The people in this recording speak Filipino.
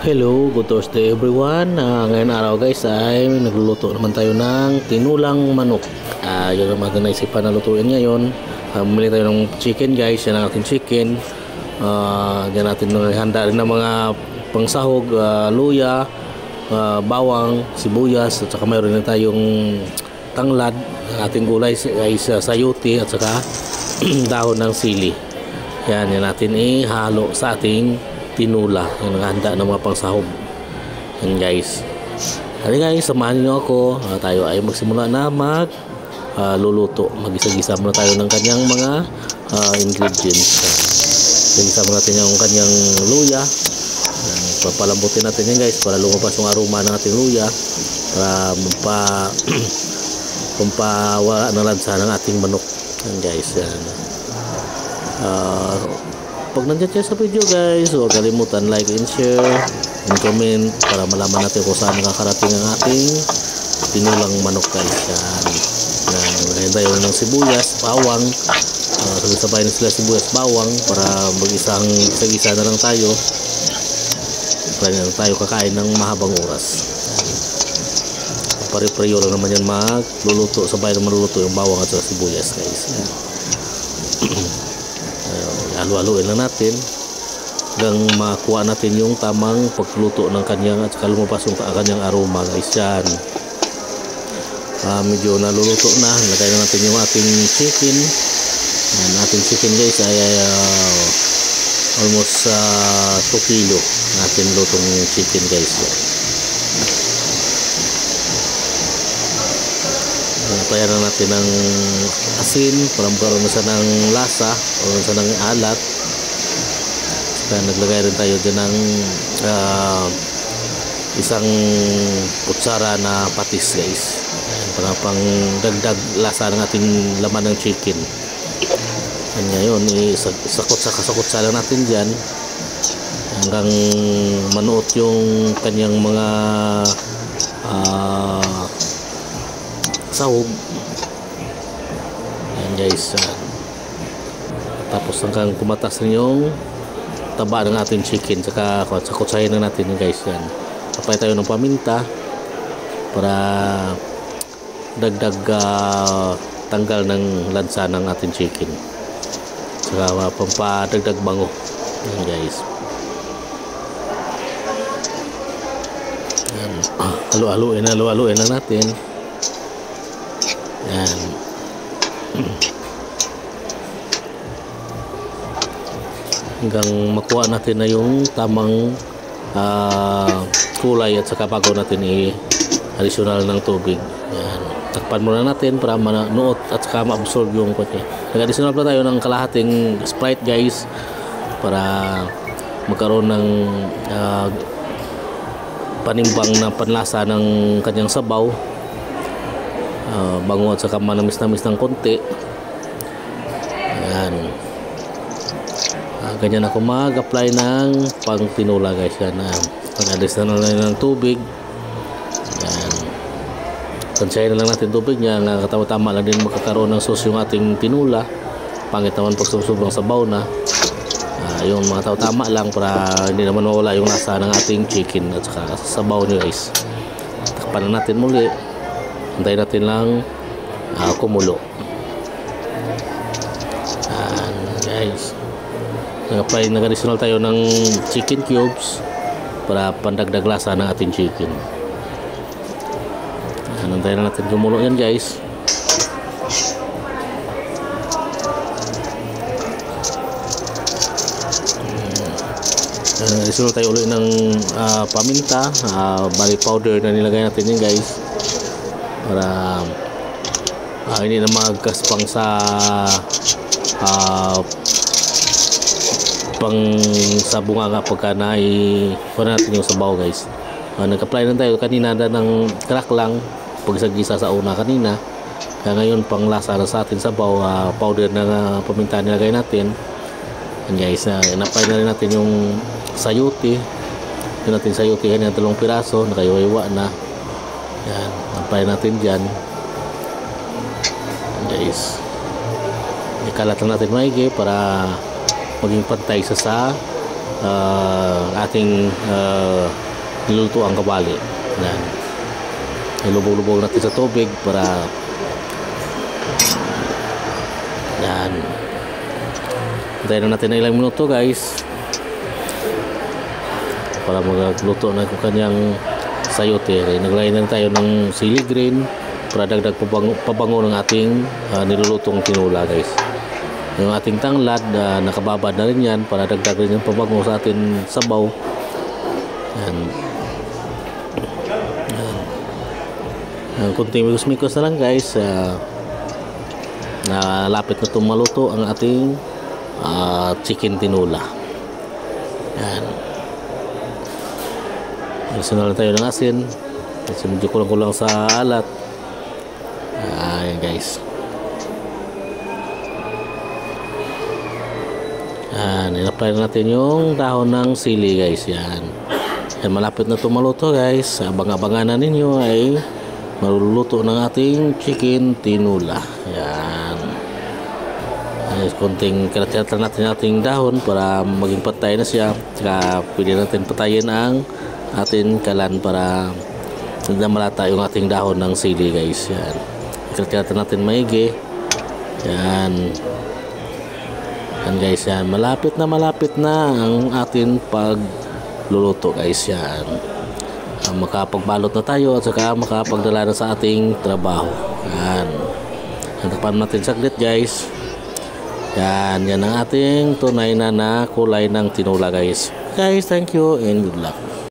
Hello, good Thursday everyone. Ngayon araw guys ay nagluluto naman tayo ng tinulang manok. Yun naman na naisipan na lutuin ngayon. Bumili tayo ng chicken guys. Yan ang ating chicken. Diyan natin handa rin ng mga pangsahog, luya, bawang, sibuyas, at saka mayroon na tayong tanglad. Ating gulay guys, sayuti at saka dahon ng sili. Yan natin ihalo sa ating tinula yung naghahanda ng mga pangsahog. Yan guys. Hari guys, samahan niyo ako. Tayo ay magsimula na luluto. Magisa-gisa muna tayo ng kanyang mga ingredients. Gisa muna natin yung kanyang luya. Papalambutin natin yan guys para lumabas yung aroma ng ating luya, para pampawala ng lansa ng ating manok. Yan guys. Yan. Pag nandiyan kayo sa video guys, huwag kalimutan like and share and comment para malaman natin kung saan nakakarating ang ating tinulang manok guys. Yan. Lagyan tayo ng sibuyas, bawang. Sabay-sabay na sila sibuyas, bawang para mag-isa na lang tayo. Para na tayo kakain ng mahabang oras. Pare-pareho lang naman yan magluluto. Sabay na maluluto yung bawang at sibuyas guys. Yan. Halo-haloin lang natin hanggang makuha natin yung tamang pagluto ng kanyang at saka lumabas yung kanyang aroma guys. Yan. Medyo naluluto na. Lagay na natin yung ating chicken. Yan, ating chicken guys ay almost 2 kilo natin lutong chicken guys. Payaran natin ng asin para magkaroon na siya ng lasa o siya ng alat. Kaya naglagay rin tayo dyan ng isang kutsara na patis guys. Ayan, para pang dagdag lasa ng ating laman ng chicken. Ayan, ngayon sakot-sa lang natin dyan hanggang manuot yung kanyang mga sahog. Ayan guys. Tapos hanggang kumatas na yung taba ng ating chicken, saka sakutsahin na natin yun guys. Yan. Tapay tayo ng paminta para dagdag tanggal ng lansa ng ating chicken, saka pampadagdag bango. Yan guys. Yan. Halo-haloin na natin. Yan. Hanggang makuha natin na yung tamang kulay at saka bago natin i-additional ng tubig. Yan. Takpan muna natin para manuot at saka ma-absorb yung kote. Nag-additional pa tayo ng kalahating Sprite guys para magkaroon ng panimbang na panlasa ng kanyang sabaw. Bango at saka manamis-namis ng konti. Ayan. Ganyan ako mag-apply ng pang tinula guys. Yan. Pag-alis na lang ng tubig. Ayan. Tansyahin na lang natin tubig niya. Katama-tama lang din magkakaroon ng sauce yung ating tinula. Pangit naman pag sobrang sabaw na. Yung mga tama lang para hindi naman mawala yung lasa ng ating chicken at saka sabaw nyo guys. Takpan na natin muli. Antayin natin lang kumulo. Guys, nag-additional tayo ng chicken cubes para pandagdag lasa ng ating chicken. Antayin na natin kumulo yan guys. Additional tayo ulit ng paminta, bali powder na nilagay natin yan guys, para hindi na magkaspang sa bunganga pagka kuha natin yung sabaw guys. Nag-apply na tayo kanina ng crack lang pagsagisa sa una kanina, kaya ngayon pang lasa na sa atin sabaw, powder na paminta nilagay natin. And guys, in-apply na rin natin yung sayuti. Yun natin sayutihan yung 3 piraso, nakayuwa na. Yan, apply natin dyan guys. Ikalat lang natin maigi para maging pantay sa ating niluluto ang kawali. Yan. Ilubog-lubog natin sa tubig para yan. Hintayin na natin na ilang minuto guys para magluto na yung kanyang sayote. Naglagay na tayo ng sili green para dagdag pabango ng ating nilulutong tinula guys. Yung ating tanglad nakababad na rin yan para dagdag rin yung pabango sa ating sabaw. Yan. Kunting mikos-mikos na lang guys. Lapit na itong maluto ang ating chicken tinula. Yan. Isunod na tayo ng asin. Kasi medyo kulang-kulang sa alat. Ayan guys. Yan. In-apply na natin yung dahon ng sili guys. Yan. Yan, malapit na itong maluto guys. Abang-abangan na ninyo ay maluluto ng ating chicken tinula. Yan. Konting kinatiyatan natin ating dahon para maging patay na siya. Saka pwede natin patayin ang ating kalan para hindi malata yung ating dahon ng sili guys. Yan. Kinatiyatan natin maigi. Yan. Yan guys. Yan. Malapit na ang ating pagluluto guys. Yan. Makapagbalot na tayo at saka makapagdala na sa ating trabaho. Yan. Hantapan natin saglit guys. Yan. Yan ang ating tunay na kulay ng tinula guys. Guys, thank you and good luck.